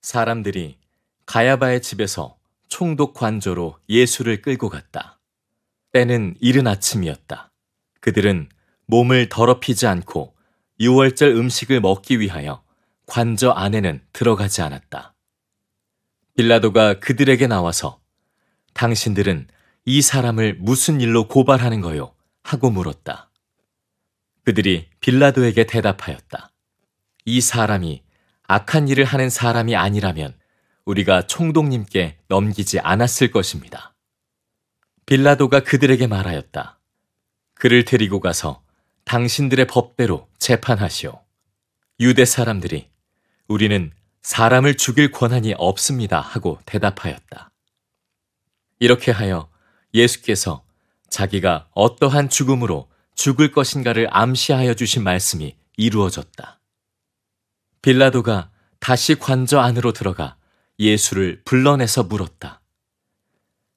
사람들이 가야바의 집에서 총독 관저로 예수를 끌고 갔다. 때는 이른 아침이었다. 그들은 몸을 더럽히지 않고 유월절 음식을 먹기 위하여 관저 안에는 들어가지 않았다. 빌라도가 그들에게 나와서 당신들은 이 사람을 무슨 일로 고발하는 거요? 하고 물었다. 그들이 빌라도에게 대답하였다. 이 사람이 악한 일을 하는 사람이 아니라면 우리가 총독님께 넘기지 않았을 것입니다. 빌라도가 그들에게 말하였다. 그를 데리고 가서 당신들의 법대로 재판하시오. 유대 사람들이 우리는 사람을 죽일 권한이 없습니다 하고 대답하였다. 이렇게 하여 예수께서 자기가 어떠한 죽음으로 죽을 것인가를 암시하여 주신 말씀이 이루어졌다. 빌라도가 다시 관저 안으로 들어가 예수를 불러내서 물었다.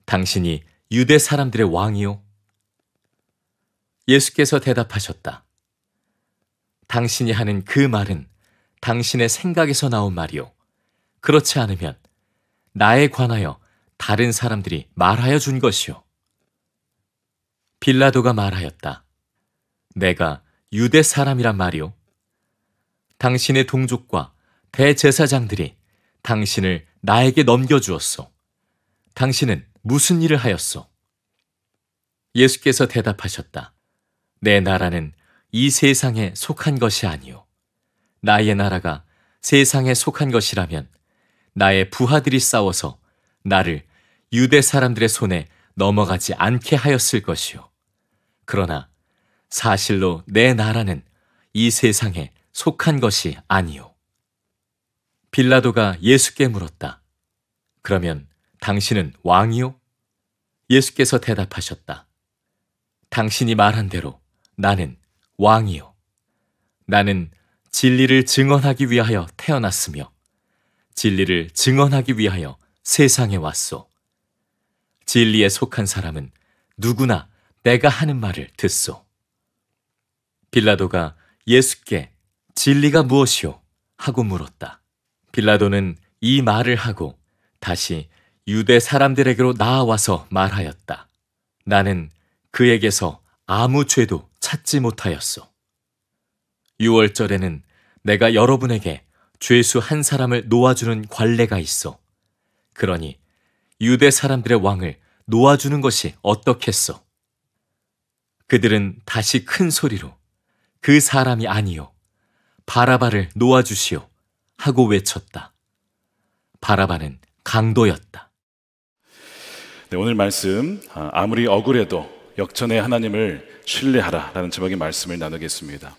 당신이 유대 사람들의 왕이요? 예수께서 대답하셨다. 당신이 하는 그 말은 당신의 생각에서 나온 말이요. 그렇지 않으면 나에 관하여 다른 사람들이 말하여 준 것이요. 빌라도가 말하였다. 내가 유대 사람이란 말이요. 당신의 동족과 대제사장들이 당신을 나에게 넘겨주었소. 당신은 무슨 일을 하였소? 예수께서 대답하셨다. 내 나라는 이 세상에 속한 것이 아니요. 나의 나라가 세상에 속한 것이라면 나의 부하들이 싸워서 나를 유대 사람들의 손에 넘어가지 않게 하였을 것이요. 그러나 사실로 내 나라는 이 세상에 속한 것이 아니요. 빌라도가 예수께 물었다. 그러면 당신은 왕이요? 예수께서 대답하셨다. 당신이 말한 대로 나는 왕이요. 나는 진리를 증언하기 위하여 태어났으며 진리를 증언하기 위하여 세상에 왔소. 진리에 속한 사람은 누구나 내가 하는 말을 듣소. 빌라도가 예수께 진리가 무엇이요? 하고 물었다. 빌라도는 이 말을 하고 다시 유대 사람들에게로 나아와서 말하였다. 나는 그에게서 아무 죄도 찾지 못하였소. 유월절에는 내가 여러분에게 죄수 한 사람을 놓아주는 관례가 있어. 그러니 유대 사람들의 왕을 놓아주는 것이 어떻겠소? 그들은 다시 큰 소리로 그 사람이 아니요 바라바를 놓아주시오 하고 외쳤다. 바라바는 강도였다. 네, 오늘 말씀 아무리 억울해도 역전의 하나님을 신뢰하라라는 제목의 말씀을 나누겠습니다.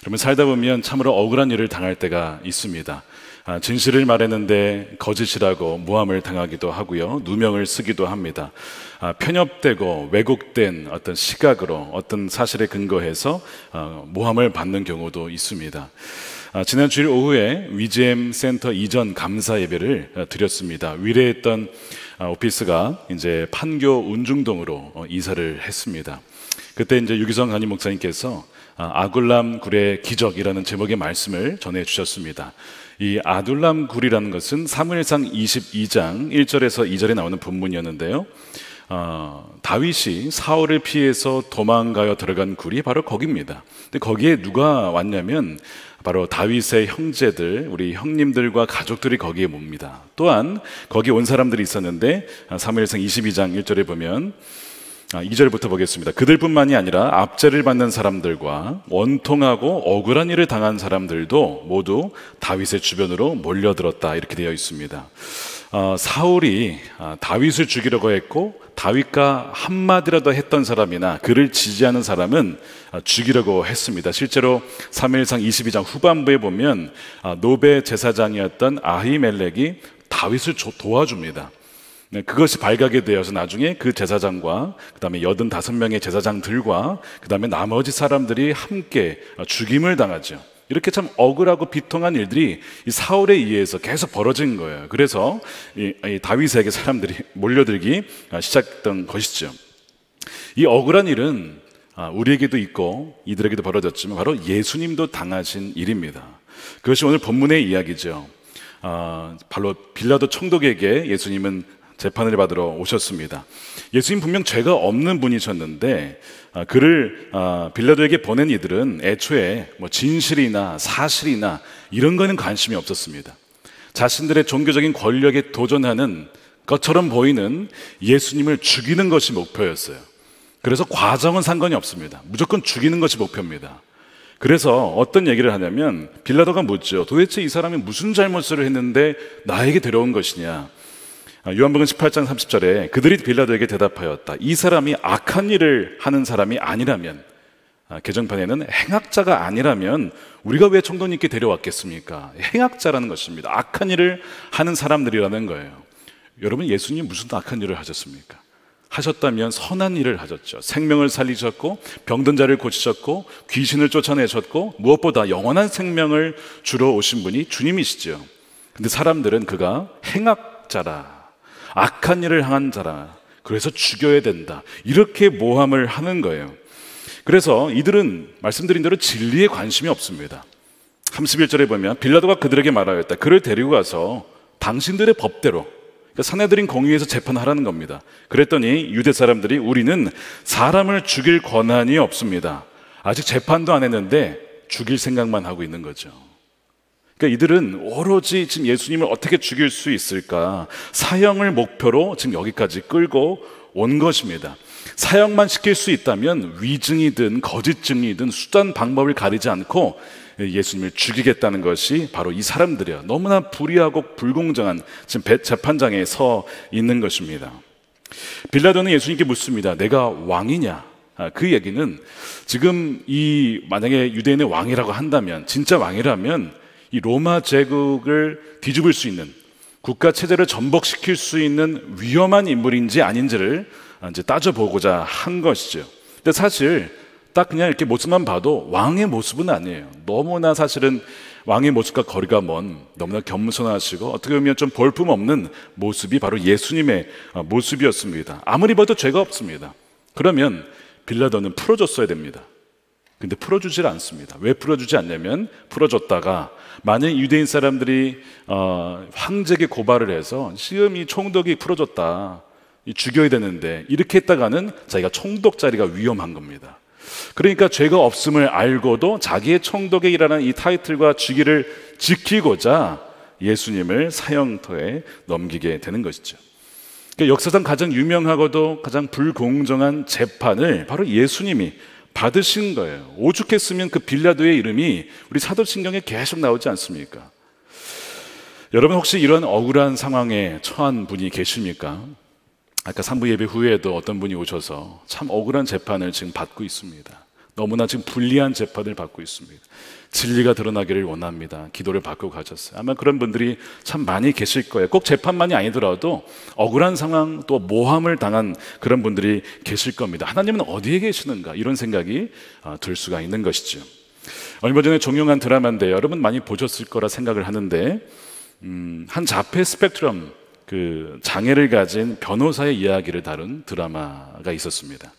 여러분, 살다 보면 참으로 억울한 일을 당할 때가 있습니다. 진실을 말했는데 거짓이라고 모함을 당하기도 하고요, 누명을 쓰기도 합니다. 편협되고 왜곡된 어떤 시각으로 어떤 사실에 근거해서 모함을 받는 경우도 있습니다. 지난 주일 오후에 위지엠 센터 이전 감사 예배를 드렸습니다. 위례했던 오피스가 이제 판교 운중동으로 이사를 했습니다. 그때 이제 유기성 담임 목사님께서 아둘람 굴의 기적이라는 제목의 말씀을 전해 주셨습니다. 이 아둘람 굴이라는 것은 사무엘상 22장 1절에서 2절에 나오는 본문이었는데요. 다윗이 사울을 피해서 도망가여 들어간 굴이 바로 거기입니다. 근데 거기에 누가 왔냐면 바로 다윗의 형제들, 우리 형님들과 가족들이 거기에 옵니다. 또한 거기 온 사람들이 있었는데 사무엘상 22장 1절에 보면 2절부터 보겠습니다. 그들뿐만이 아니라 압제를 받는 사람들과 원통하고 억울한 일을 당한 사람들도 모두 다윗의 주변으로 몰려들었다, 이렇게 되어 있습니다. 사울이 다윗을 죽이려고 했고 다윗과 한마디라도 했던 사람이나 그를 지지하는 사람은 죽이려고 했습니다. 실제로 사무엘상 22장 후반부에 보면 노베 제사장이었던 아히멜렉이 다윗을 도와줍니다. 그것이 발각이 되어서 나중에 그 제사장과 그 다음에 85명의 제사장들과 그 다음에 나머지 사람들이 함께 죽임을 당하죠. 이렇게 참 억울하고 비통한 일들이 이 사울에 의해서 계속 벌어진 거예요. 그래서 이 다윗에게 사람들이 몰려들기 시작했던 것이죠. 이 억울한 일은 우리에게도 있고 이들에게도 벌어졌지만 바로 예수님도 당하신 일입니다. 그것이 오늘 본문의 이야기죠. 바로 빌라도 총독에게 예수님은 재판을 받으러 오셨습니다. 예수님 분명 죄가 없는 분이셨는데 그를 빌라도에게 보낸 이들은 애초에 뭐 진실이나 사실이나 이런 거는 관심이 없었습니다. 자신들의 종교적인 권력에 도전하는 것처럼 보이는 예수님을 죽이는 것이 목표였어요. 그래서 과정은 상관이 없습니다. 무조건 죽이는 것이 목표입니다. 그래서 어떤 얘기를 하냐면 빌라도가 묻죠. 도대체 이 사람이 무슨 잘못을 했는데 나에게 데려온 것이냐. 요한복음 18장 30절에 그들이 빌라도에게 대답하였다. 이 사람이 악한 일을 하는 사람이 아니라면, 개정판에는 행악자가 아니라면 우리가 왜 총독님께 데려왔겠습니까? 행악자라는 것입니다. 악한 일을 하는 사람들이라는 거예요. 여러분, 예수님 무슨 악한 일을 하셨습니까? 하셨다면 선한 일을 하셨죠. 생명을 살리셨고 병든 자를 고치셨고 귀신을 쫓아내셨고 무엇보다 영원한 생명을 주러 오신 분이 주님이시죠. 근데 사람들은 그가 행악자라, 악한 일을 한 자라, 그래서 죽여야 된다, 이렇게 모함을 하는 거예요. 그래서 이들은 말씀드린 대로 진리에 관심이 없습니다. 31절에 보면 빌라도가 그들에게 말하였다. 그를 데리고 가서 당신들의 법대로, 그러니까 사내들인 공의에서 재판하라는 겁니다. 그랬더니 유대 사람들이 우리는 사람을 죽일 권한이 없습니다. 아직 재판도 안 했는데 죽일 생각만 하고 있는 거죠. 그러니까 이들은 오로지 지금 예수님을 어떻게 죽일 수 있을까, 사형을 목표로 지금 여기까지 끌고 온 것입니다. 사형만 시킬 수 있다면 위증이든 거짓 증이든 수단 방법을 가리지 않고 예수님을 죽이겠다는 것이 바로 이 사람들이야. 너무나 불의하고 불공정한 지금 재판장에 서 있는 것입니다. 빌라도는 예수님께 묻습니다. 내가 왕이냐? 그 얘기는 지금 이 만약에 유대인의 왕이라고 한다면, 진짜 왕이라면 이 로마 제국을 뒤집을 수 있는, 국가 체제를 전복시킬 수 있는 위험한 인물인지 아닌지를 이제 따져보고자 한 것이죠. 근데 사실 딱 그냥 이렇게 모습만 봐도 왕의 모습은 아니에요. 너무나 사실은 왕의 모습과 거리가 먼, 너무나 겸손하시고 어떻게 보면 좀 볼품없는 모습이 바로 예수님의 모습이었습니다. 아무리 봐도 죄가 없습니다. 그러면 빌라도는 풀어줬어야 됩니다. 근데 풀어주질 않습니다. 왜 풀어주지 않냐면, 풀어줬다가 만약 유대인 사람들이 황제에게 고발을 해서 지금 이 총독이 풀어줬다, 죽여야 되는데, 이렇게 했다가는 자기가 총독 자리가 위험한 겁니다. 그러니까 죄가 없음을 알고도 자기의 총독에 일하는 이 타이틀과 직위를 지키고자 예수님을 사형터에 넘기게 되는 것이죠. 그러니까 역사상 가장 유명하고도 가장 불공정한 재판을 바로 예수님이 받으신 거예요. 오죽했으면 그 빌라도의 이름이 우리 사도신경에 계속 나오지 않습니까? 여러분, 혹시 이런 억울한 상황에 처한 분이 계십니까? 아까 상부 예배 후에도 어떤 분이 오셔서 참 억울한 재판을 지금 받고 있습니다. 너무나 지금 불리한 재판을 받고 있습니다. 진리가 드러나기를 원합니다. 기도를 받고 가셨어요. 아마 그런 분들이 참 많이 계실 거예요. 꼭 재판만이 아니더라도 억울한 상황, 또 모함을 당한 그런 분들이 계실 겁니다. 하나님은 어디에 계시는가, 이런 생각이 들 수가 있는 것이죠. 얼마 전에 종영한 드라마인데 여러분 많이 보셨을 거라 생각을 하는데, 한 자폐 스펙트럼 그 장애를 가진 변호사의 이야기를 다룬 드라마가 있었습니다.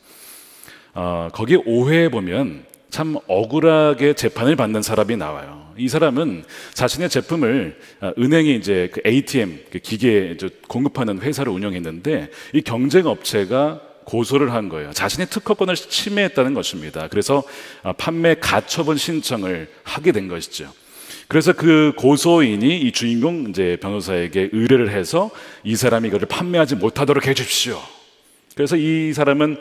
거기 5회에 보면 참 억울하게 재판을 받는 사람이 나와요. 이 사람은 자신의 제품을 은행이 이제 그 ATM 그 기계 공급하는 회사를 운영했는데, 이 경쟁업체가 고소를 한 거예요. 자신의 특허권을 침해했다는 것입니다. 그래서 판매 가처분 신청을 하게 된 것이죠. 그래서 그 고소인이 이 주인공 이제 변호사에게 의뢰를 해서 이 사람이 이거를 판매하지 못하도록 해주십시오. 그래서 이 사람은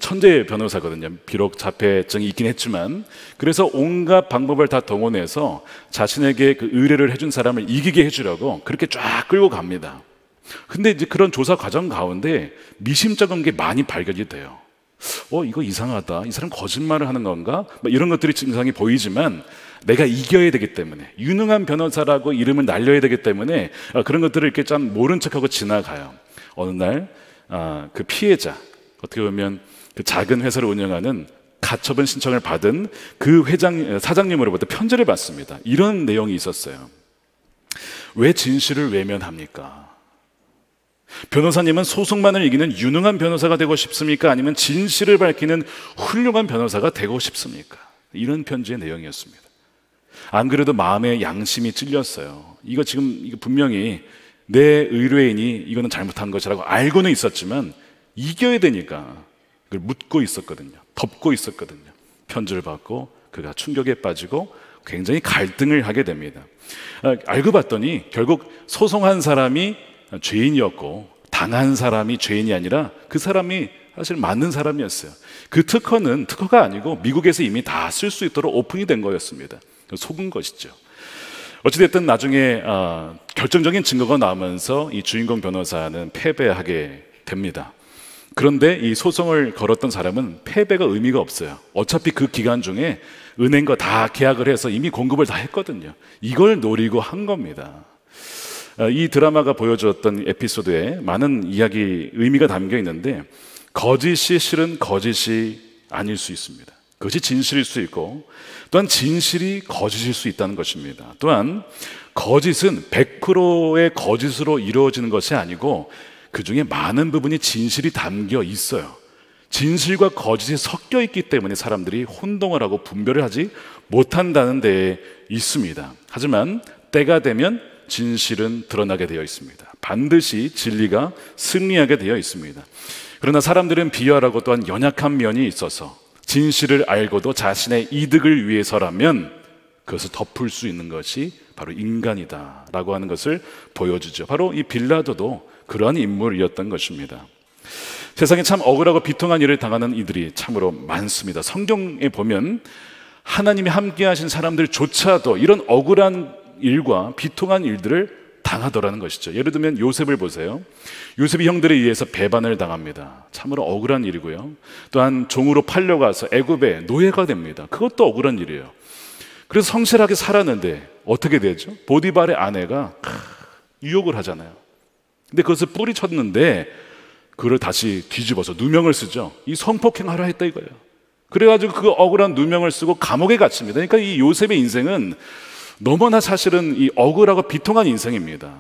천재 변호사거든요. 비록 자폐증이 있긴 했지만, 그래서 온갖 방법을 다 동원해서 자신에게 그 의뢰를 해준 사람을 이기게 해주려고 그렇게 쫙 끌고 갑니다. 근데 이제 그런 조사 과정 가운데 미심쩍은 게 많이 발견이 돼요. 이거 이상하다, 이 사람 거짓말을 하는 건가, 이런 것들이 증상이 보이지만 내가 이겨야 되기 때문에, 유능한 변호사라고 이름을 날려야 되기 때문에 그런 것들을 이렇게 참 모른 척하고 지나가요. 어느 날 그 피해자, 어떻게 보면 그 작은 회사를 운영하는 가처분 신청을 받은 그 사장님으로부터 편지를 받습니다. 이런 내용이 있었어요. 왜 진실을 외면합니까? 변호사님은 소송만을 이기는 유능한 변호사가 되고 싶습니까? 아니면 진실을 밝히는 훌륭한 변호사가 되고 싶습니까? 이런 편지의 내용이었습니다. 안 그래도 마음에 양심이 찔렸어요. 이거 분명히 내 의뢰인이 이거는 잘못한 것이라고 알고는 있었지만 이겨야 되니까 그걸 묻고 있었거든요. 덮고 있었거든요. 편지를 받고 그가 충격에 빠지고 굉장히 갈등을 하게 됩니다. 알고 봤더니 결국 소송한 사람이 죄인이었고 당한 사람이 죄인이 아니라 그 사람이 사실 맞는 사람이었어요. 그 특허가 아니고 미국에서 이미 다 쓸 수 있도록 오픈이 된 거였습니다. 속은 것이죠. 어찌됐든 나중에 결정적인 증거가 나오면서 이 주인공 변호사는 패배하게 됩니다. 그런데 이 소송을 걸었던 사람은 패배가 의미가 없어요. 어차피 그 기간 중에 은행과 다 계약을 해서 이미 공급을 다 했거든요. 이걸 노리고 한 겁니다. 이 드라마가 보여주었던 에피소드에 많은 이야기, 의미가 담겨 있는데 거짓이 실은 거짓이 아닐 수 있습니다. 그것이 진실일 수 있고 또한 진실이 거짓일 수 있다는 것입니다. 또한 거짓은 100%의 거짓으로 이루어지는 것이 아니고 그 중에 많은 부분이 진실이 담겨 있어요. 진실과 거짓이 섞여 있기 때문에 사람들이 혼동을 하고 분별을 하지 못한다는 데에 있습니다. 하지만 때가 되면 진실은 드러나게 되어 있습니다. 반드시 진리가 승리하게 되어 있습니다. 그러나 사람들은 비열하고 또한 연약한 면이 있어서 진실을 알고도 자신의 이득을 위해서라면 그것을 덮을 수 있는 것이 바로 인간이다 라고 하는 것을 보여주죠. 바로 이 빌라도도 그러한 인물이었던 것입니다. 세상에 참 억울하고 비통한 일을 당하는 이들이 참으로 많습니다. 성경에 보면 하나님이 함께 하신 사람들조차도 이런 억울한 일과 비통한 일들을 당하더라는 것이죠. 예를 들면 요셉을 보세요. 요셉이 형들에 의해서 배반을 당합니다. 참으로 억울한 일이고요. 또한 종으로 팔려가서 애굽에 노예가 됩니다. 그것도 억울한 일이에요. 그래서 성실하게 살았는데 어떻게 되죠? 보디발의 아내가 유혹을 하잖아요. 근데 그것을 뿌리쳤는데 그걸 다시 뒤집어서 누명을 쓰죠. 이 성폭행하라 했다 이거예요. 그래가지고 그 억울한 누명을 쓰고 감옥에 갇힙니다. 그러니까 이 요셉의 인생은 너무나 사실은 이 억울하고 비통한 인생입니다.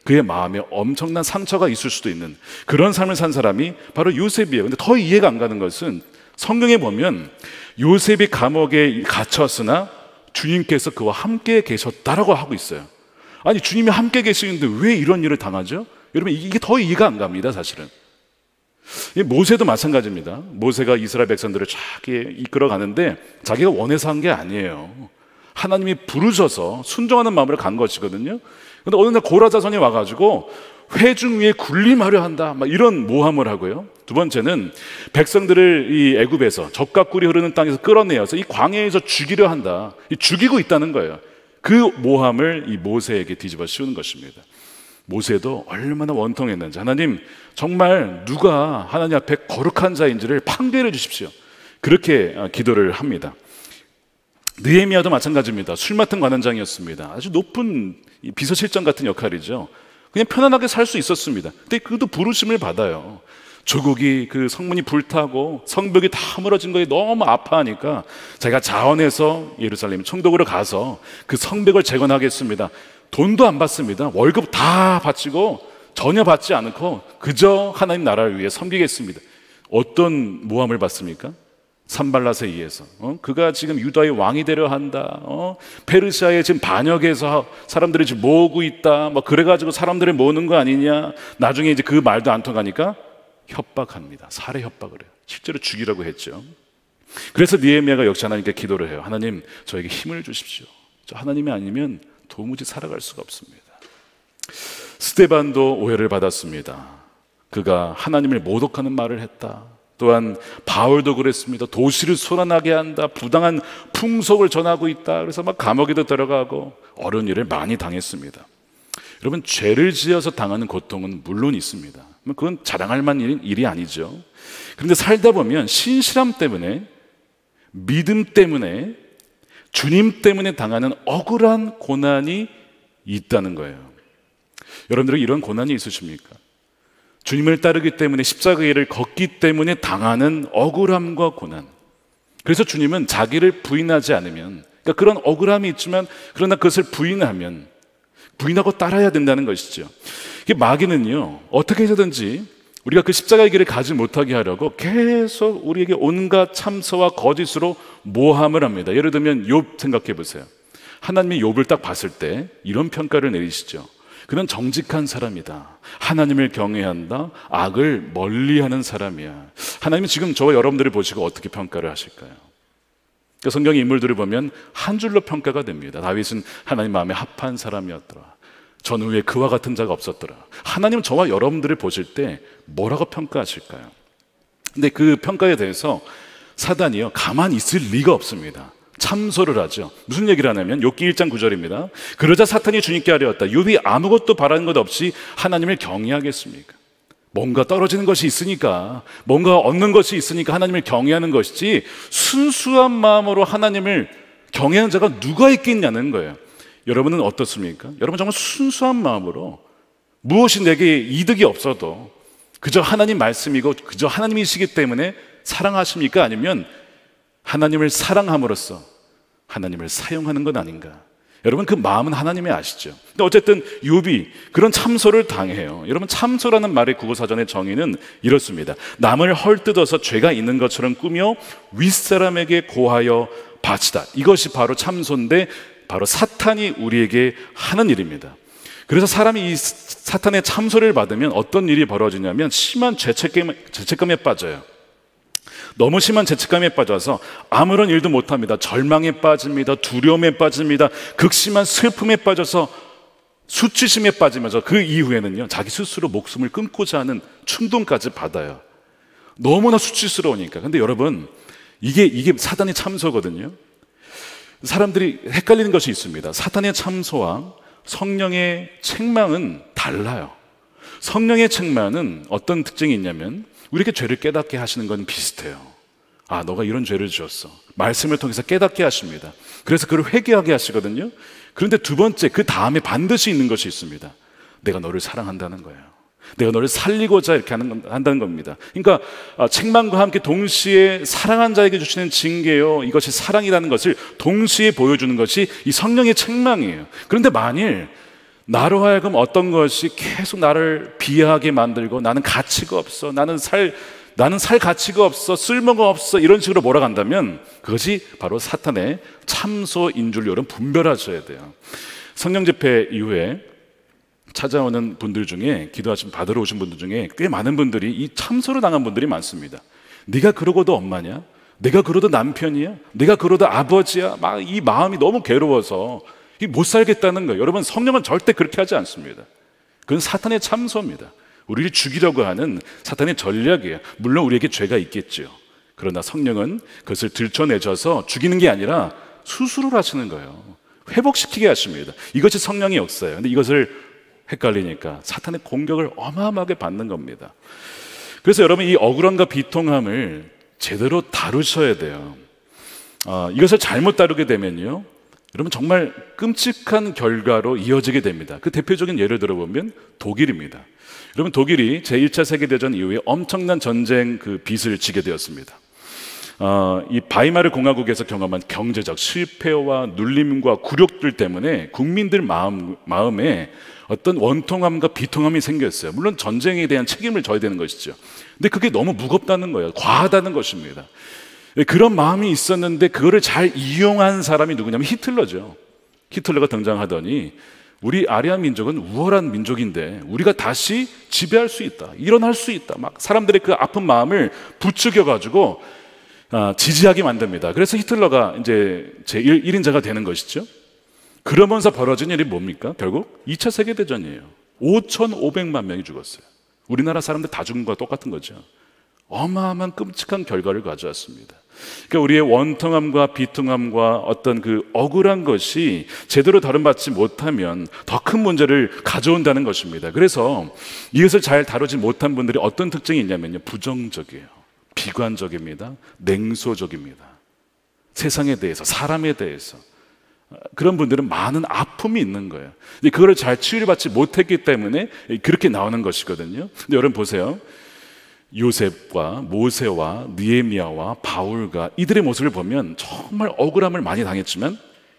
그의 마음에 엄청난 상처가 있을 수도 있는 그런 삶을 산 사람이 바로 요셉이에요. 근데 더 이해가 안 가는 것은 성경에 보면 요셉이 감옥에 갇혔으나 주님께서 그와 함께 계셨다라고 하고 있어요. 아니 주님이 함께 계시는데 왜 이런 일을 당하죠? 여러분 이게 더 이해가 안 갑니다. 사실은 모세도 마찬가지입니다. 모세가 이스라엘 백성들을 쫙 이끌어 가는데 자기가 원해서 한 게 아니에요. 하나님이 부르셔서 순종하는 마음으로 간 것이거든요. 근데 어느 날 고라자손이 와가지고 회중 위에 군림하려 한다 막 이런 모함을 하고요. 두 번째는 백성들을 이 애굽에서 젖과 꿀이 흐르는 땅에서 끌어내어서 이 광야에서 죽이려 한다. 죽이고 있다는 거예요. 그 모함을 이 모세에게 뒤집어 씌우는 것입니다. 모세도 얼마나 원통했는지 하나님 정말 누가 하나님 앞에 거룩한 자인지를 판결해 주십시오. 그렇게 기도를 합니다. 느헤미야도 마찬가지입니다. 술 맡은 관원장이었습니다. 아주 높은 비서실장 같은 역할이죠. 그냥 편안하게 살 수 있었습니다. 근데 그것도 부르심을 받아요. 조국이 그 성문이 불타고 성벽이 다 무너진 거에 너무 아파하니까 자기가 자원해서 예루살렘 총독으로 가서 그 성벽을 재건하겠습니다. 돈도 안 받습니다. 월급 다 바치고 전혀 받지 않고 그저 하나님 나라를 위해 섬기겠습니다. 어떤 모함을 받습니까? 산발랏에 의해서 그가 지금 유다의 왕이 되려 한다. 페르시아에 지금 반역해서 사람들이 지금 모으고 있다. 뭐 그래가지고 사람들을 모으는 거 아니냐. 나중에 이제 그 말도 안 통하니까 협박합니다. 살해 협박을 해요. 실제로 죽이라고 했죠. 그래서 느헤미야가 역시 하나님께 기도를 해요. 하나님 저에게 힘을 주십시오. 저 하나님이 아니면 도무지 살아갈 수가 없습니다. 스데반도 오해를 받았습니다. 그가 하나님을 모독하는 말을 했다. 또한 바울도 그랬습니다. 도시를 소란하게 한다. 부당한 풍속을 전하고 있다. 그래서 막 감옥에도 들어가고 어려운 일을 많이 당했습니다. 여러분 죄를 지어서 당하는 고통은 물론 있습니다. 그건 자랑할 만한 일이 아니죠. 그런데 살다 보면 신실함 때문에 믿음 때문에 주님 때문에 당하는 억울한 고난이 있다는 거예요. 여러분들은 이런 고난이 있으십니까? 주님을 따르기 때문에 십자가의 길을 걷기 때문에 당하는 억울함과 고난. 그래서 주님은 자기를 부인하지 않으면, 그러니까 그런 억울함이 있지만 그러나 그것을 부인하고 따라야 된다는 것이죠. 마귀는요 어떻게 해서든지 우리가 그 십자가의 길을 가지 못하게 하려고 계속 우리에게 온갖 참소와 거짓으로 모함을 합니다. 예를 들면 욥 생각해 보세요. 하나님이 욥을 딱 봤을 때 이런 평가를 내리시죠. 그는 정직한 사람이다. 하나님을 경외한다. 악을 멀리하는 사람이야. 하나님은 지금 저와 여러분들을 보시고 어떻게 평가를 하실까요? 그러니까 성경의 인물들을 보면 한 줄로 평가가 됩니다. 다윗은 하나님 마음에 합한 사람이었더라. 전후에 그와 같은 자가 없었더라. 하나님은 저와 여러분들을 보실 때 뭐라고 평가하실까요? 근데 그 평가에 대해서 사단이요, 가만히 있을 리가 없습니다. 참소를 하죠. 무슨 얘기를 하냐면 욥기 1장 9절입니다. 그러자 사탄이 주님께 아뢰었다. 욥이 아무것도 바라는 것 없이 하나님을 경외하겠습니까? 뭔가 떨어지는 것이 있으니까, 뭔가 얻는 것이 있으니까 하나님을 경외하는 것이지, 순수한 마음으로 하나님을 경외하는 자가 누가 있겠냐는 거예요. 여러분은 어떻습니까? 여러분 정말 순수한 마음으로 무엇이 내게 이득이 없어도 그저 하나님 말씀이고 그저 하나님이시기 때문에 사랑하십니까? 아니면 하나님을 사랑함으로써 하나님을 사용하는 건 아닌가? 여러분 그 마음은 하나님이 아시죠. 근데 어쨌든 욥이 그런 참소를 당해요. 여러분 참소라는 말의 국어사전의 정의는 이렇습니다. 남을 헐뜯어서 죄가 있는 것처럼 꾸며 윗사람에게 고하여 바치다. 이것이 바로 참소인데 바로 사탄이 우리에게 하는 일입니다. 그래서 사람이 이 사탄의 참소를 받으면 어떤 일이 벌어지냐면 심한 죄책감에 빠져요. 너무 심한 죄책감에 빠져서 아무런 일도 못합니다. 절망에 빠집니다. 두려움에 빠집니다. 극심한 슬픔에 빠져서 수치심에 빠지면서 그 이후에는요, 자기 스스로 목숨을 끊고자 하는 충동까지 받아요. 너무나 수치스러우니까. 근데 여러분, 이게 사단의 참소거든요. 사람들이 헷갈리는 것이 있습니다. 사탄의 참소와 성령의 책망은 달라요. 성령의 책망은 어떤 특징이 있냐면 우리에게 죄를 깨닫게 하시는 건 비슷해요. 아, 너가 이런 죄를 지었어. 말씀을 통해서 깨닫게 하십니다. 그래서 그를 회개하게 하시거든요. 그런데 두 번째, 그 다음에 반드시 있는 것이 있습니다. 내가 너를 사랑한다는 거예요. 내가 너를 살리고자 이렇게 한다는 겁니다. 그러니까 책망과 함께 동시에 사랑한 자에게 주시는 징계요, 이것이 사랑이라는 것을 동시에 보여주는 것이 이 성령의 책망이에요. 그런데 만일 나로 하여금 어떤 것이 계속 나를 비하하게 만들고 나는 가치가 없어, 나는 살 가치가 없어, 쓸모가 없어, 이런 식으로 몰아간다면 그것이 바로 사탄의 참소인 줄 여러분 분별하셔야 돼요. 성령 집회 이후에 찾아오는 분들 중에, 기도하신 받으러 오신 분들 중에 꽤 많은 분들이 이 참소를 당한 분들이 많습니다. 네가 그러고도 엄마냐? 내가 그러도 남편이야? 내가 그러도 아버지야? 막 이 마음이 너무 괴로워서 못 살겠다는 거예요. 여러분, 성령은 절대 그렇게 하지 않습니다. 그건 사탄의 참소입니다. 우리를 죽이려고 하는 사탄의 전략이에요. 물론 우리에게 죄가 있겠죠. 그러나 성령은 그것을 들춰내줘서 죽이는 게 아니라 수술을 하시는 거예요. 회복시키게 하십니다. 이것이 성령의 역사예요. 근데 이것을 헷갈리니까 사탄의 공격을 어마어마하게 받는 겁니다. 그래서 여러분, 이 억울함과 비통함을 제대로 다루셔야 돼요. 이것을 잘못 다루게 되면요, 여러분 정말 끔찍한 결과로 이어지게 됩니다. 그 대표적인 예를 들어보면 독일입니다. 여러분, 독일이 제1차 세계대전 이후에 엄청난 전쟁 그 빚을 지게 되었습니다. 이 바이마르 공화국에서 경험한 경제적 실패와 눌림과 굴욕들 때문에 국민들 마음에 어떤 원통함과 비통함이 생겼어요. 물론 전쟁에 대한 책임을 져야 되는 것이죠. 근데 그게 너무 무겁다는 거예요. 과하다는 것입니다. 그런 마음이 있었는데 그거를 잘 이용한 사람이 누구냐면 히틀러죠. 히틀러가 등장하더니 우리 아리아 민족은 우월한 민족인데 우리가 다시 지배할 수 있다, 일어날 수 있다, 막 사람들의 그 아픈 마음을 부추겨가지고 지지하게 만듭니다. 그래서 히틀러가 이제 제1인자가 되는 것이죠. 그러면서 벌어진 일이 뭡니까? 결국 2차 세계대전이에요. 5,500만 명이 죽었어요. 우리나라 사람들 다 죽은 거와 똑같은 거죠. 어마어마한 끔찍한 결과를 가져왔습니다. 그러니까 우리의 원통함과 비통함과 어떤 그 억울한 것이 제대로 다름받지 못하면 더 큰 문제를 가져온다는 것입니다. 그래서 이것을 잘 다루지 못한 분들이 어떤 특징이 있냐면요, 부정적이에요. 비관적입니다. 냉소적입니다. 세상에 대해서, 사람에 대해서. 그런 분들은 많은 아픔이 있는 거예요. 근데 그거를 잘 치유를 받지 못했기 때문에 그렇게 나오는 것이거든요. 근데 여러분 보세요. 요셉과 모세와 느헤미야와 바울과 이들의 모습을 보면 정말 억울함을 많이 당했지만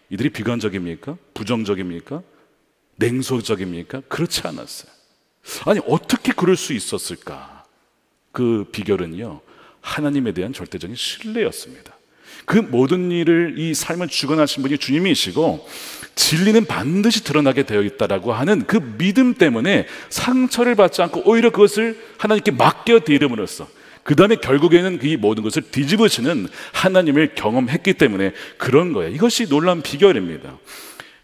이들이 비관적입니까? 부정적입니까? 냉소적입니까? 그렇지 않았어요. 아니, 어떻게 그럴 수 있었을까? 그 비결은요, 하나님에 대한 절대적인 신뢰였습니다. 그 모든 일을, 이 삶을 주관하신 분이 주님이시고 진리는 반드시 드러나게 되어 있다라고 하는 그 믿음 때문에 상처를 받지 않고 오히려 그것을 하나님께 맡겨드림으로써 그 다음에 결국에는 이 모든 것을 뒤집으시는 하나님을 경험했기 때문에 그런 거예요. 이것이 놀라운 비결입니다.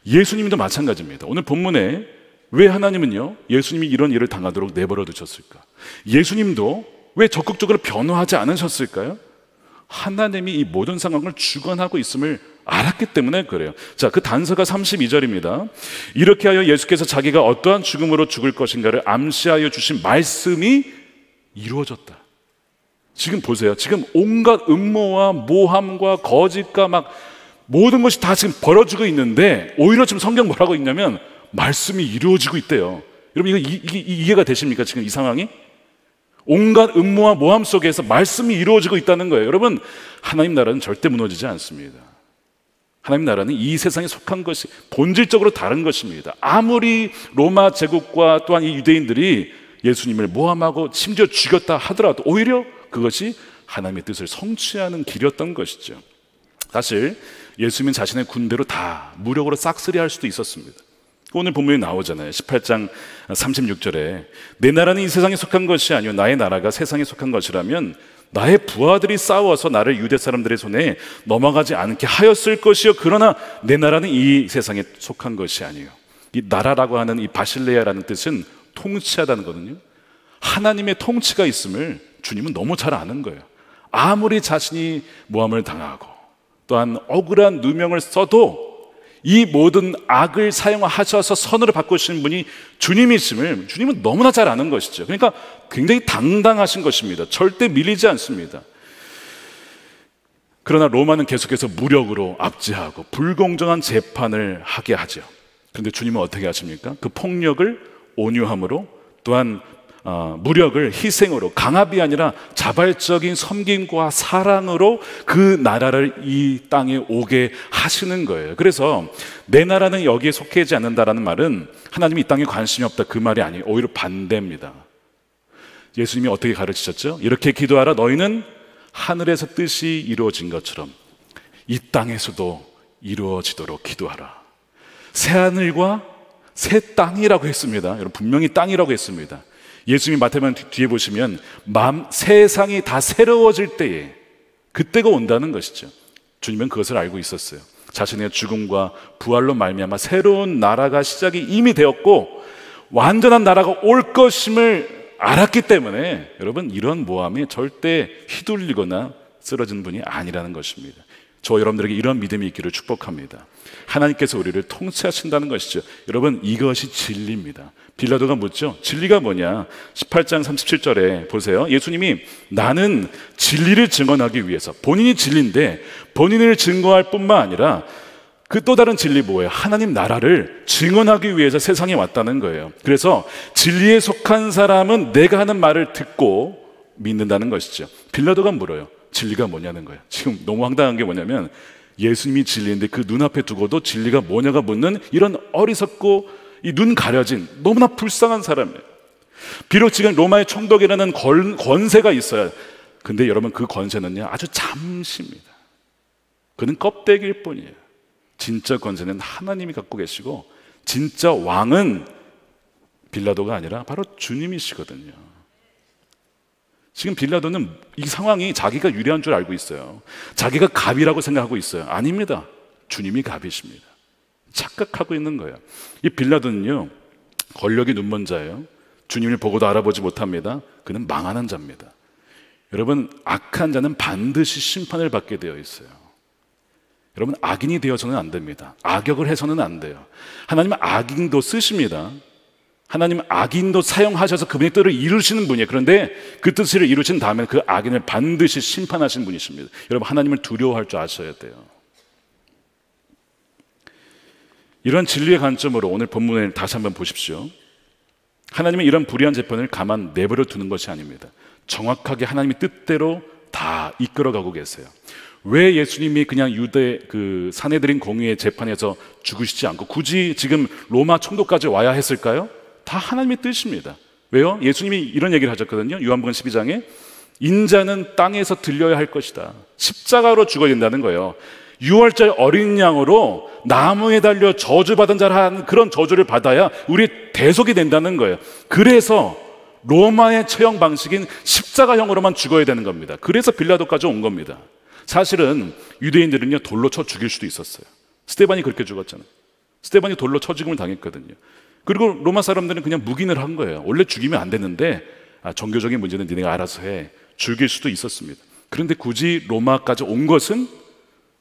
예수님도 마찬가지입니다. 오늘 본문에 왜 하나님은요, 예수님이 이런 일을 당하도록 내버려 두셨을까? 예수님도 왜 적극적으로 변호하지 않으셨을까요? 하나님이 이 모든 상황을 주관하고 있음을 알았기 때문에 그래요. 자, 그 단서가 32절입니다. 이렇게 하여 예수께서 자기가 어떠한 죽음으로 죽을 것인가를 암시하여 주신 말씀이 이루어졌다. 지금 보세요. 지금 온갖 음모와 모함과 거짓과 막 모든 것이 다 지금 벌어지고 있는데 오히려 지금 성경 뭐라고 있냐면 말씀이 이루어지고 있대요. 여러분 이게 이해가 되십니까? 지금 이 상황이? 온갖 음모와 모함 속에서 말씀이 이루어지고 있다는 거예요. 여러분, 하나님 나라는 절대 무너지지 않습니다. 하나님 나라는 이 세상에 속한 것이 본질적으로 다른 것입니다. 아무리 로마 제국과 또한 이 유대인들이 예수님을 모함하고 심지어 죽였다 하더라도 오히려 그것이 하나님의 뜻을 성취하는 길이었던 것이죠. 사실 예수님은 자신의 군대로 다 무력으로 싹쓸이할 수도 있었습니다. 오늘 본문에 나오잖아요. 18장 36절에 내 나라는 이 세상에 속한 것이 아니요 나의 나라가 세상에 속한 것이라면 나의 부하들이 싸워서 나를 유대 사람들의 손에 넘어가지 않게 하였을 것이요 그러나 내 나라는 이 세상에 속한 것이 아니요. 이 나라라고 하는 이 바실레아라는 뜻은 통치하다는 거거든요. 하나님의 통치가 있음을 주님은 너무 잘 아는 거예요. 아무리 자신이 모함을 당하고 또한 억울한 누명을 써도 이 모든 악을 사용하셔서 선으로 바꾸시는 분이 주님이심을 주님은 너무나 잘 아는 것이죠. 그러니까 굉장히 당당하신 것입니다. 절대 밀리지 않습니다. 그러나 로마는 계속해서 무력으로 압제하고 불공정한 재판을 하게 하죠. 그런데 주님은 어떻게 하십니까? 그 폭력을 온유함으로 또한 무력을 희생으로 강압이 아니라 자발적인 섬김과 사랑으로 그 나라를 이 땅에 오게 하시는 거예요. 그래서 내 나라는 여기에 속해지 않는다라는 말은 하나님이 이 땅에 관심이 없다 그 말이 아니에요. 오히려 반대입니다. 예수님이 어떻게 가르치셨죠? 이렇게 기도하라. 너희는 하늘에서 뜻이 이루어진 것처럼 이 땅에서도 이루어지도록 기도하라. 새하늘과 새 땅이라고 했습니다. 여러분 분명히 땅이라고 했습니다. 예수님이 마태복음 뒤에 보시면 세상이 다 새로워질 때에 그때가 온다는 것이죠. 주님은 그것을 알고 있었어요. 자신의 죽음과 부활로 말미암아 새로운 나라가 시작이 이미 되었고 완전한 나라가 올 것임을 알았기 때문에 여러분 이런 모함에 절대 휘둘리거나 쓰러진 분이 아니라는 것입니다. 저 여러분들에게 이런 믿음이 있기를 축복합니다. 하나님께서 우리를 통치하신다는 것이죠. 여러분 이것이 진리입니다. 빌라도가 묻죠. 진리가 뭐냐? 18장 37절에 보세요. 예수님이 나는 진리를 증언하기 위해서 본인이 진리인데 본인을 증거할 뿐만 아니라 그 또 다른 진리 뭐예요? 하나님 나라를 증언하기 위해서 세상에 왔다는 거예요. 그래서 진리에 속한 사람은 내가 하는 말을 듣고 믿는다는 것이죠. 빌라도가 물어요. 진리가 뭐냐는 거예요. 지금 너무 황당한 게 뭐냐면 예수님이 진리인데 그 눈앞에 두고도 진리가 뭐냐가 묻는 이런 어리석고 이 눈 가려진 너무나 불쌍한 사람이에요. 비록 지금 로마의 총독이라는 권세가 있어요. 근데 여러분 그 권세는요 아주 잠시입니다. 그는 껍데기일 뿐이에요. 진짜 권세는 하나님이 갖고 계시고 진짜 왕은 빌라도가 아니라 바로 주님이시거든요. 지금 빌라도는 이 상황이 자기가 유리한 줄 알고 있어요. 자기가 갑이라고 생각하고 있어요. 아닙니다. 주님이 갑이십니다. 착각하고 있는 거예요. 이 빌라도는요 권력이 눈먼 자예요. 주님을 보고도 알아보지 못합니다. 그는 망하는 자입니다. 여러분 악한 자는 반드시 심판을 받게 되어 있어요. 여러분 악인이 되어서는 안 됩니다. 악역을 해서는 안 돼요. 하나님은 악인도 쓰십니다. 하나님은 악인도 사용하셔서 그분의 뜻을 이루시는 분이에요. 그런데 그 뜻을 이루신 다음에 그 악인을 반드시 심판하신 분이십니다. 여러분 하나님을 두려워할 줄 아셔야 돼요. 이런 진리의 관점으로 오늘 본문을 다시 한번 보십시오. 하나님은 이런 불의한 재판을 가만 내버려 두는 것이 아닙니다. 정확하게 하나님의 뜻대로 다 이끌어가고 계세요. 왜 예수님이 그냥 유대 그 사내들인 공의의 재판에서 죽으시지 않고 굳이 지금 로마 총독까지 와야 했을까요? 다 하나님의 뜻입니다. 왜요? 예수님이 이런 얘기를 하셨거든요. 요한복음 12장에 인자는 땅에서 들려야 할 것이다. 십자가로 죽어야 된다는 거예요. 6월절 어린 양으로 나무에 달려 저주받은 자라는 그런 저주를 받아야 우리의 대속이 된다는 거예요. 그래서 로마의 처형 방식인 십자가형으로만 죽어야 되는 겁니다. 그래서 빌라도까지 온 겁니다. 사실은 유대인들은요, 돌로 쳐 죽일 수도 있었어요. 스데반이 그렇게 죽었잖아요. 스데반이 돌로 쳐 죽음을 당했거든요. 그리고 로마 사람들은 그냥 묵인을 한 거예요. 원래 죽이면 안 되는데 종교적인 문제는 니네가 알아서 해. 죽일 수도 있었습니다. 그런데 굳이 로마까지 온 것은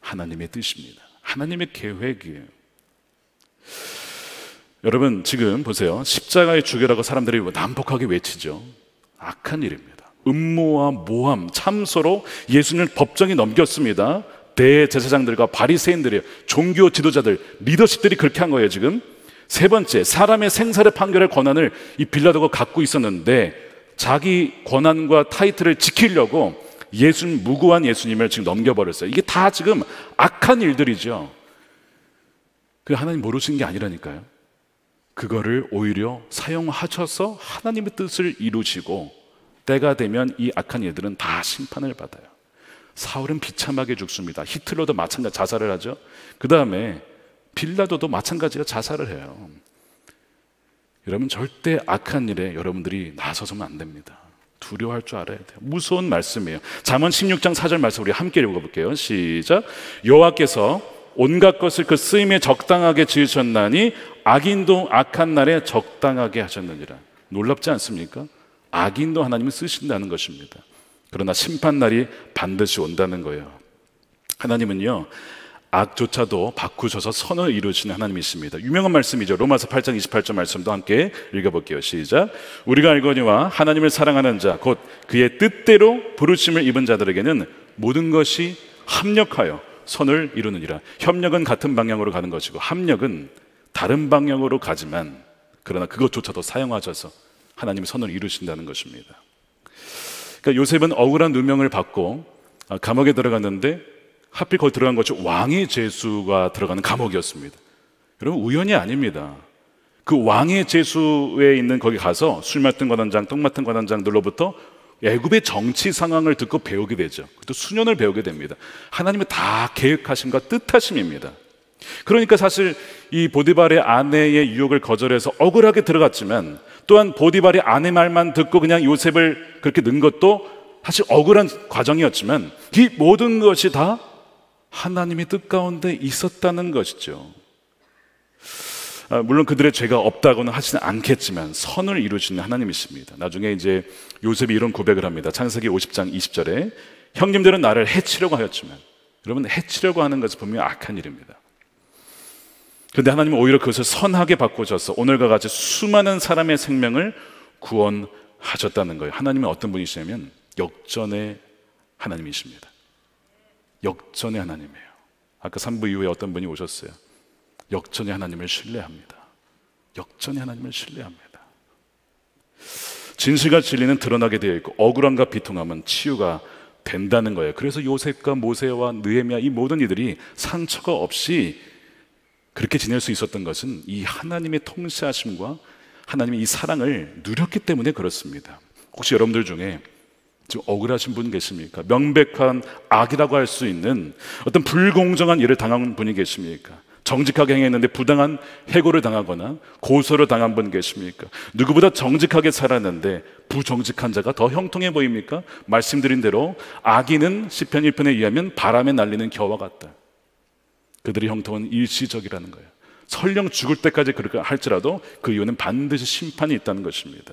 하나님의 뜻입니다. 하나님의 계획이에요. 여러분 지금 보세요. 십자가의 죽여라고 사람들이 난폭하게 외치죠. 악한 일입니다. 음모와 모함, 참소로 예수님을 법정에 넘겼습니다. 대제사장들과 바리새인들이요, 종교 지도자들, 리더십들이 그렇게 한 거예요. 지금 세 번째, 사람의 생사를 판결할 권한을 이 빌라도가 갖고 있었는데 자기 권한과 타이틀을 지키려고 무고한 예수님을 지금 넘겨버렸어요. 이게 다 지금 악한 일들이죠. 그 하나님 모르시는 게 아니라니까요. 그거를 오히려 사용하셔서 하나님의 뜻을 이루시고 때가 되면 이 악한 일들은 다 심판을 받아요. 사울은 비참하게 죽습니다. 히틀러도 마찬가지 자살을 하죠. 그 다음에 빌라도도 마찬가지로 자살을 해요. 여러분 절대 악한 일에 여러분들이 나서서는 안 됩니다. 두려워할 줄 알아야 돼요. 무서운 말씀이에요. 잠언 16장 4절 말씀 우리 함께 읽어볼게요. 시작. 여호와께서 온갖 것을 그 쓰임에 적당하게 지으셨나니 악인도 악한 날에 적당하게 하셨느니라. 놀랍지 않습니까? 악인도 하나님은 쓰신다는 것입니다. 그러나 심판날이 반드시 온다는 거예요. 하나님은요, 악조차도 바꾸셔서 선을 이루시는 하나님이십니다. 유명한 말씀이죠. 로마서 8장 28절 말씀도 함께 읽어볼게요. 시작. 우리가 알거니와 하나님을 사랑하는 자 곧 그의 뜻대로 부르심을 입은 자들에게는 모든 것이 합력하여 선을 이루느니라. 협력은 같은 방향으로 가는 것이고 합력은 다른 방향으로 가지만 그러나 그것조차도 사용하셔서 하나님이 선을 이루신다는 것입니다. 그러니까 요셉은 억울한 누명을 받고 감옥에 들어갔는데 하필 거기 들어간 것이 왕의 제수가 들어가는 감옥이었습니다. 여러분 우연이 아닙니다. 그 왕의 제수에 있는 거기 가서 술 맡은 관원장, 떡 맡은 관원장들로부터 애굽의 정치 상황을 듣고 배우게 되죠. 또 수년을 배우게 됩니다. 하나님은 다 계획하심과 뜻하심입니다. 그러니까 사실 이 보디발의 아내의 유혹을 거절해서 억울하게 들어갔지만 또한 보디발의 아내 말만 듣고 그냥 요셉을 그렇게 넣은 것도 사실 억울한 과정이었지만 이 모든 것이 다 하나님의 뜻 가운데 있었다는 것이죠. 물론 그들의 죄가 없다고는 하지는 않겠지만 선을 이루시는 하나님이십니다. 나중에 이제 요셉이 이런 고백을 합니다. 창세기 50장 20절에 형님들은 나를 해치려고 하였지만, 여러분 해치려고 하는 것은 분명히 악한 일입니다. 그런데 하나님은 오히려 그것을 선하게 바꾸셔서 오늘과 같이 수많은 사람의 생명을 구원하셨다는 거예요. 하나님은 어떤 분이시냐면 역전의 하나님이십니다. 역전의 하나님이에요. 아까 3부 이후에 어떤 분이 오셨어요. 역전의 하나님을 신뢰합니다. 역전의 하나님을 신뢰합니다. 진실과 진리는 드러나게 되어 있고 억울함과 비통함은 치유가 된다는 거예요. 그래서 요셉과 모세와 느헤미야 이 모든 이들이 상처가 없이 그렇게 지낼 수 있었던 것은 이 하나님의 통치하심과 하나님의 이 사랑을 누렸기 때문에 그렇습니다. 혹시 여러분들 중에 지금 억울하신 분 계십니까? 명백한 악이라고 할 수 있는 어떤 불공정한 일을 당한 분이 계십니까? 정직하게 행했는데 부당한 해고를 당하거나 고소를 당한 분 계십니까? 누구보다 정직하게 살았는데 부정직한 자가 더 형통해 보입니까? 말씀드린 대로 악인은 시편 1편에 의하면 바람에 날리는 겨와 같다. 그들의 형통은 일시적이라는 거예요. 설령 죽을 때까지 그렇게 할지라도 그 이유는 반드시 심판이 있다는 것입니다.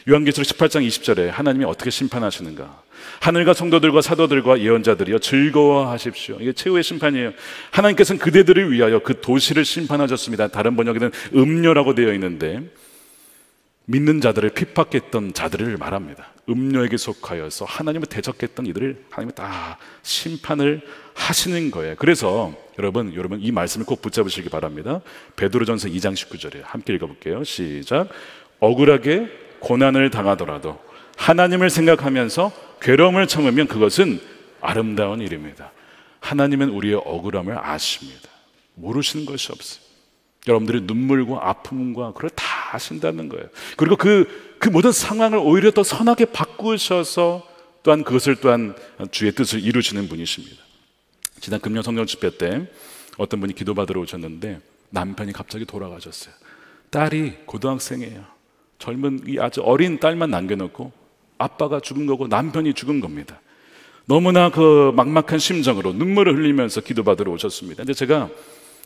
요한계시록 18장 20절에 하나님이 어떻게 심판하시는가? 하늘과 성도들과 사도들과 예언자들이여 즐거워하십시오. 이게 최후의 심판이에요. 하나님께서는 그대들을 위하여 그 도시를 심판하셨습니다. 다른 번역에는 음료라고 되어 있는데 믿는 자들을 핍박했던 자들을 말합니다. 음료에게 속하여서 하나님을 대적했던 이들을 하나님이 다 심판을 하시는 거예요. 그래서 여러분 이 말씀을 꼭 붙잡으시기 바랍니다. 베드로전서 2장 19절에 함께 읽어볼게요. 시작. 억울하게 고난을 당하더라도 하나님을 생각하면서 괴로움을 참으면 그것은 아름다운 일입니다. 하나님은 우리의 억울함을 아십니다. 모르시는 것이 없어요. 여러분들의 눈물과 아픔과 그걸 다 아신다는 거예요. 그리고 그 모든 상황을 오히려 더 선하게 바꾸셔서 또한 그것을 또한 주의 뜻을 이루시는 분이십니다. 지난 금년 성령 집회 때 어떤 분이 기도받으러 오셨는데 남편이 갑자기 돌아가셨어요. 딸이 고등학생이에요. 젊은 이 아주 어린 딸만 남겨놓고 아빠가 죽은 거고 남편이 죽은 겁니다. 너무나 그 막막한 심정으로 눈물을 흘리면서 기도받으러 오셨습니다. 근데 제가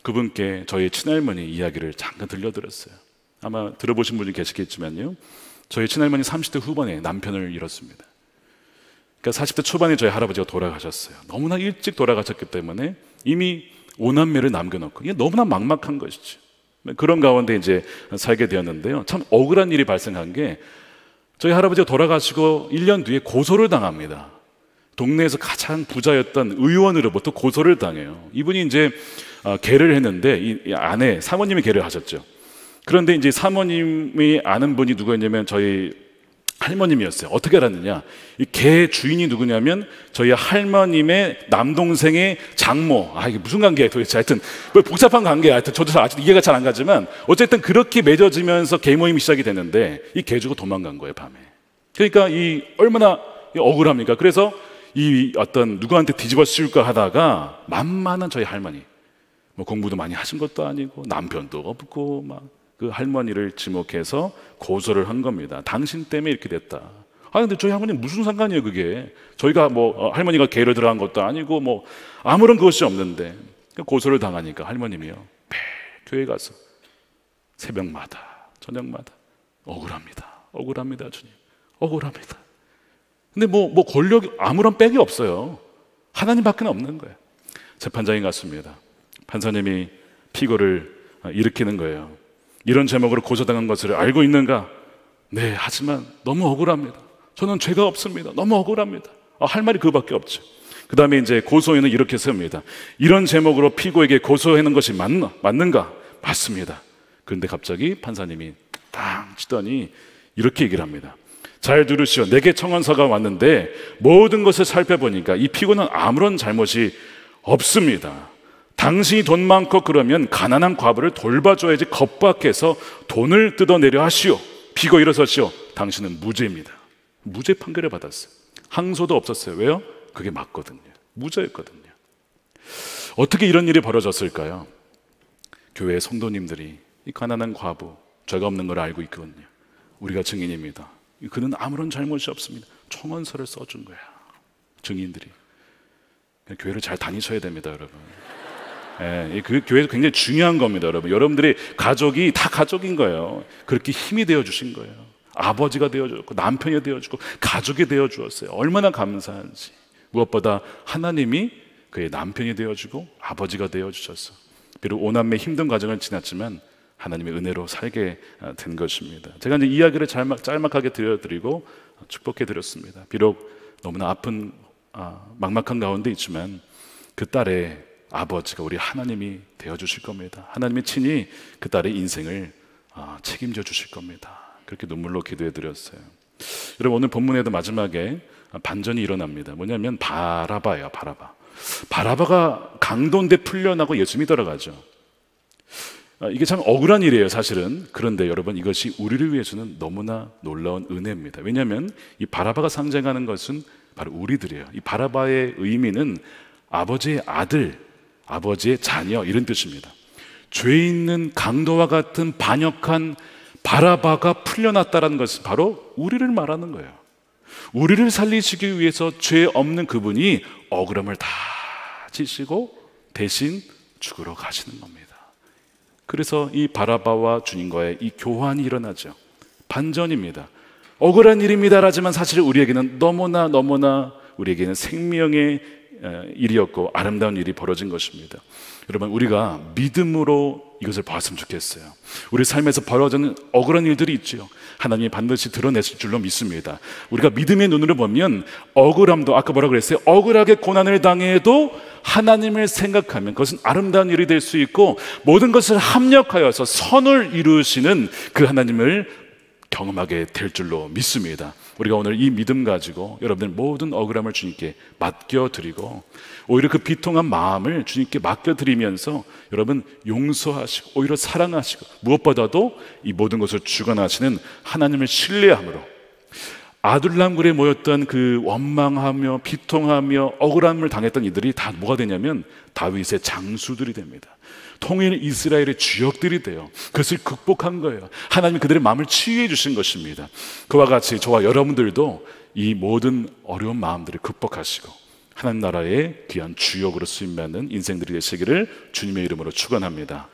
그분께 저희 친할머니 이야기를 잠깐 들려드렸어요. 아마 들어보신 분이 계시겠지만요, 저희 친할머니 30대 후반에 남편을 잃었습니다. 그러니까 40대 초반에 저희 할아버지가 돌아가셨어요. 너무나 일찍 돌아가셨기 때문에 이미 5남매를 남겨놓고 이게 너무나 막막한 것이죠. 그런 가운데 이제 살게 되었는데요, 참 억울한 일이 발생한 게 저희 할아버지가 돌아가시고 1년 뒤에 고소를 당합니다. 동네에서 가장 부자였던 의원으로부터 고소를 당해요. 이분이 이제 계를 했는데 이 아내 사모님이 계를 하셨죠. 그런데 이제 사모님이 아는 분이 누구였냐면 저희 할머님이었어요. 어떻게 알았느냐? 이 개 주인이 누구냐면 저희 할머님의 남동생의 장모. 이게 무슨 관계예요 도대체? 하여튼 뭐 복잡한 관계야. 하여튼 저도 아직 이해가 잘 안 가지만 어쨌든 그렇게 맺어지면서 개 모임이 시작이 됐는데 이 개 주고 도망간 거예요, 밤에. 그러니까 이 얼마나 억울합니까? 그래서 이 어떤 누구한테 뒤집어 씌울까 하다가 만만한 저희 할머니, 뭐 공부도 많이 하신 것도 아니고 남편도 없고 막 그 할머니를 지목해서 고소를 한 겁니다. 당신 때문에 이렇게 됐다. 근데 저희 할머니 무슨 상관이에요 그게? 저희가 뭐 할머니가 개를 들어간 것도 아니고 뭐 아무런 것이 없는데 고소를 당하니까 할머님이요 매일 교회 가서 새벽마다 저녁마다 억울합니다 주님, 억울합니다. 근데 뭐 권력이 아무런 빽이 없어요. 하나님밖에 없는 거예요. 재판장이 갔습니다. 판사님이 피고를 일으키는 거예요. 이런 제목으로 고소당한 것을 알고 있는가? 네, 하지만 너무 억울합니다. 저는 죄가 없습니다. 너무 억울합니다. 할 말이 그거밖에 없죠. 그 다음에 이제 고소인은 이렇게 씁니다. 이런 제목으로 피고에게 고소하는 것이 맞는가? 맞습니다. 그런데 갑자기 판사님이 땅 치더니 이렇게 얘기를 합니다. 잘 들으시오. 내게 청원서가 왔는데 모든 것을 살펴보니까 이 피고는 아무런 잘못이 없습니다. 당신이 돈 많고 그러면 가난한 과부를 돌봐줘야지 겁박해서 돈을 뜯어내려 하시오. 피고 일어서시오. 당신은 무죄입니다. 무죄 판결을 받았어요. 항소도 없었어요. 왜요? 그게 맞거든요. 무죄였거든요. 어떻게 이런 일이 벌어졌을까요? 교회 성도님들이 이 가난한 과부, 죄가 없는 걸 알고 있거든요. 우리가 증인입니다. 그는 아무런 잘못이 없습니다. 청원서를 써준 거야. 증인들이. 교회를 잘 다니셔야 됩니다, 여러분. 그 교회도 굉장히 중요한 겁니다, 여러분. 여러분들의 가족이 다 가족인 거예요. 그렇게 힘이 되어 주신 거예요. 아버지가 되어 주었고 남편이 되어 주고 가족이 되어 주었어요. 얼마나 감사한지. 무엇보다 하나님이 그의 남편이 되어 주고 아버지가 되어 주셨어. 비록 5남매 힘든 과정을 지났지만 하나님의 은혜로 살게 된 것입니다. 제가 이제 이야기를 짤막하게 들려드리고 축복해 드렸습니다. 비록 너무나 아픈 막막한 가운데 있지만 그 딸의 아버지가 우리 하나님이 되어주실 겁니다. 하나님이 친히 그 딸의 인생을 책임져 주실 겁니다. 그렇게 눈물로 기도해 드렸어요. 여러분, 오늘 본문에도 마지막에 반전이 일어납니다. 뭐냐면 바라바예요. 바라바가 강도인데 풀려나고 예수 믿어가죠. 이게 참 억울한 일이에요, 사실은. 그런데 여러분, 이것이 우리를 위해서는 너무나 놀라운 은혜입니다. 왜냐하면 이 바라바가 상징하는 것은 바로 우리들이에요. 이 바라바의 의미는 아버지의 아들, 아버지의 자녀, 이런 뜻입니다. 죄 있는 강도와 같은 반역한 바라바가 풀려났다는 것은 바로 우리를 말하는 거예요. 우리를 살리시기 위해서 죄 없는 그분이 억울함을 다 지시고 대신 죽으러 가시는 겁니다. 그래서 이 바라바와 주님과의 이 교환이 일어나죠. 반전입니다. 억울한 일입니다라지만 사실 우리에게는 너무나 우리에게는 생명의 일이었고 아름다운 일이 벌어진 것입니다. 여러분, 우리가 믿음으로 이것을 봤으면 좋겠어요. 우리 삶에서 벌어지는 억울한 일들이 있죠. 하나님이 반드시 드러내실 줄로 믿습니다. 우리가 믿음의 눈으로 보면 억울함도, 아까 뭐라 그랬어요? 억울하게 고난을 당해도 하나님을 생각하면 그것은 아름다운 일이 될 수 있고, 모든 것을 합력하여서 선을 이루시는 그 하나님을 경험하게 될 줄로 믿습니다. 우리가 오늘 이 믿음 가지고 여러분들 모든 억울함을 주님께 맡겨드리고, 오히려 그 비통한 마음을 주님께 맡겨드리면서 여러분 용서하시고 오히려 사랑하시고, 무엇보다도 이 모든 것을 주관하시는 하나님을 신뢰함으로 아둘람굴에 모였던 그 원망하며 비통하며 억울함을 당했던 이들이 다 뭐가 되냐면 다윗의 장수들이 됩니다. 통일 이스라엘의 주역들이 돼요. 그것을 극복한 거예요. 하나님이 그들의 마음을 치유해 주신 것입니다. 그와 같이 저와 여러분들도 이 모든 어려운 마음들을 극복하시고 하나님 나라의 귀한 주역으로 쓰임받는 인생들이 되시기를 주님의 이름으로 축원합니다.